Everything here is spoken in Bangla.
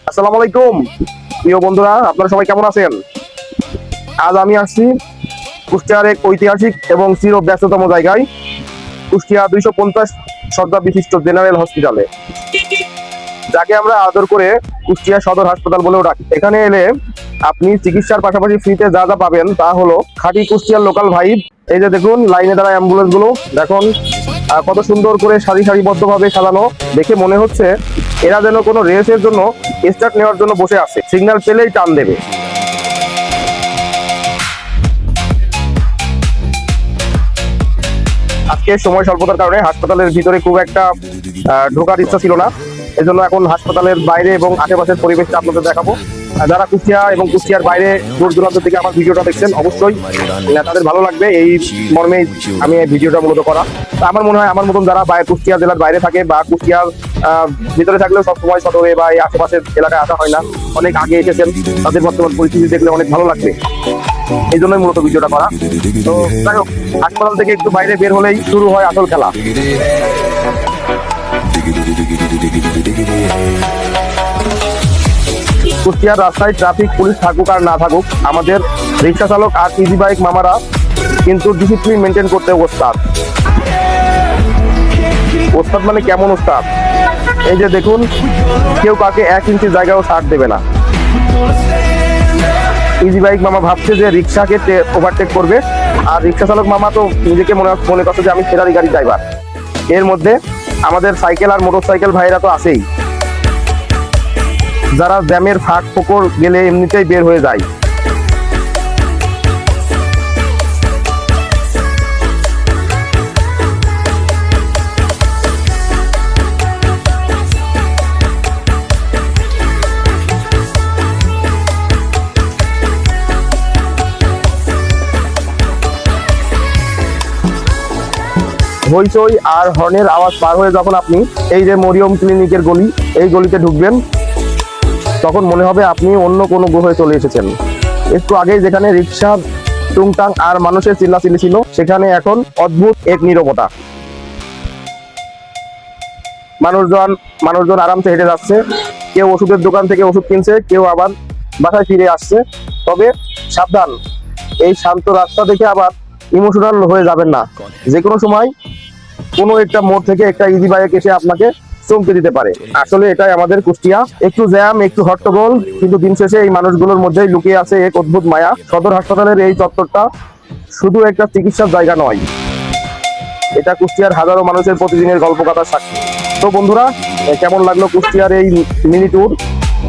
আসসালামু আলাইকুম প্রিয় বন্ধুরা, আপনারা সবাই কেমন আছেন? আজ আমি আসছি কুষ্টিয়ার এক ঐতিহাসিক এবং চির ব্যস্ততম জায়গায়, কুষ্টিয়া 250 শয্যা বিশিষ্ট জেনারেল হসপিটালে, যাকে আমরা আদর করে কুষ্টিয়া সদর হাসপাতাল বলেও ডাকি। এখানে এলে আপনি চিকিৎসার পাশাপাশি ফ্রিতে যা যা পাবেন তা হলো খাঁটি কুষ্টিয়ার লোকাল ভাইব। এই যে দেখুন লাইনে দাঁড়া অ্যাম্বুলেন্স গুলো, দেখুন কত সুন্দর করে সারিবদ্ধ ভাবে সাজানো। দেখে মনে হচ্ছে এরা যেন কোনো রেসের জন্য স্টার্ট নেওয়ার জন্য বসে আছে, সিগন্যাল পেলেই টান দেবে। আজকে সময় স্বল্পতার কারণে হাসপাতালের ভিতরে খুব একটা ঢোকার ইচ্ছা ছিল না, এজন্য এখন হাসপাতালের বাইরে এবং আশেপাশের পরিবেশটা আপনাদের দেখাবো। যারা কুষ্টিয়া এবং কুষ্টিয়ার বাইরে দূর দূরান্ত থেকে আমার ভিডিওটা দেখছেন, অবশ্যই তাদের ভালো লাগবে এই মর্মে আমি এই ভিডিওটা মূলত করা। আমার মনে হয় আমার মতন যারা কুষ্টিয়া জেলার বাইরে থাকে বা কুষ্টিয়ার ভিতরে থাকলেও সবসময় সদরে বা এই আশেপাশের এলাকায় আসা হয় না, অনেক আগে এসেছেন, তাদের বর্তমান পরিস্থিতি দেখলে অনেক ভালো লাগবে, এই জন্যই মূলত ভিডিওটা করা। তো যাই হোক, হাসপাতাল থেকে একটু বাইরে বের হলেই শুরু হয় আসল খেলা। কুষ্টিয়ার রাস্তায় ট্রাফিক পুলিশ থাকুক আর না থাকুক, আমাদের রিক্সা চালক আর ইজি বাইক মামারা কিন্তু ডিসিপ্লিন মেনটেন করতে ওস্তাদ। ওস্তাদ মানে কেমন ওস্তাদ? এই যে দেখুন, কেউ কাকে 1 ইঞ্চি জায়গাও ছাড় দেবে না। ইজি বাইক মামা ভাবছে যে রিক্সাকে ওভারটেক করবে, আর রিক্সা চালক মামা তো নিজেকে মনে করছে যে আমি ফেরারি গাড়ি ড্রাইভার। এর মধ্যে আমাদের সাইকেল আর মোটর সাইকেল ভাইরা তো আছেই, যারা জ্যামের ফাঁক ফোকর গেলে এমনিতেই বের হয়ে যায়। হইচই আর হর্নের আওয়াজ পার হয়ে যখন আপনি এই যে মরিয়ম ক্লিনিকের গলি, এই গলিতে ঢুকবেন, তখন মনে হবে আপনি অন্য কোনো গ্রহে চলে এসেছেন। একটু আগে যেখানে রিক্সা টুংটাং আর মানুষের চিল্লাচিল্লি ছিল, সেখানে এখন অদ্ভুত এক নীরবতা। মানুষজন আরামসে হেঁটে যাচ্ছে, কেউ ওষুধের দোকান থেকে ওষুধ কিনছে, কেউ আবার বাসায় ফিরে আসছে। তবে সাবধান, এই শান্ত রাস্তা দেখে আবার ইমোশনাল হয়ে যাবেন না। যে কোনো সময় কোনো একটা মোড় থেকে একটা ইজি বাইক এসে আপনাকে চমকে দিতে পারে। আসলে এটাই আমাদের কুষ্টিয়া, একটু জ্যাম, একটু হট্টগোল, কিন্তু দিন শেষে এই মানুষগুলোর মধ্যেই লুকিয়ে আছে এক অদ্ভুত মায়া। সদর হাসপাতালের এই চত্বরটা শুধু একটা চিকিৎসার জায়গা নয়, এটা কুষ্টিয়ার হাজারো মানুষের প্রতিদিনের গল্প কথার সাক্ষী। তো বন্ধুরা, কেমন লাগলো কুষ্টিয়ার এই মিনি ট্যুর?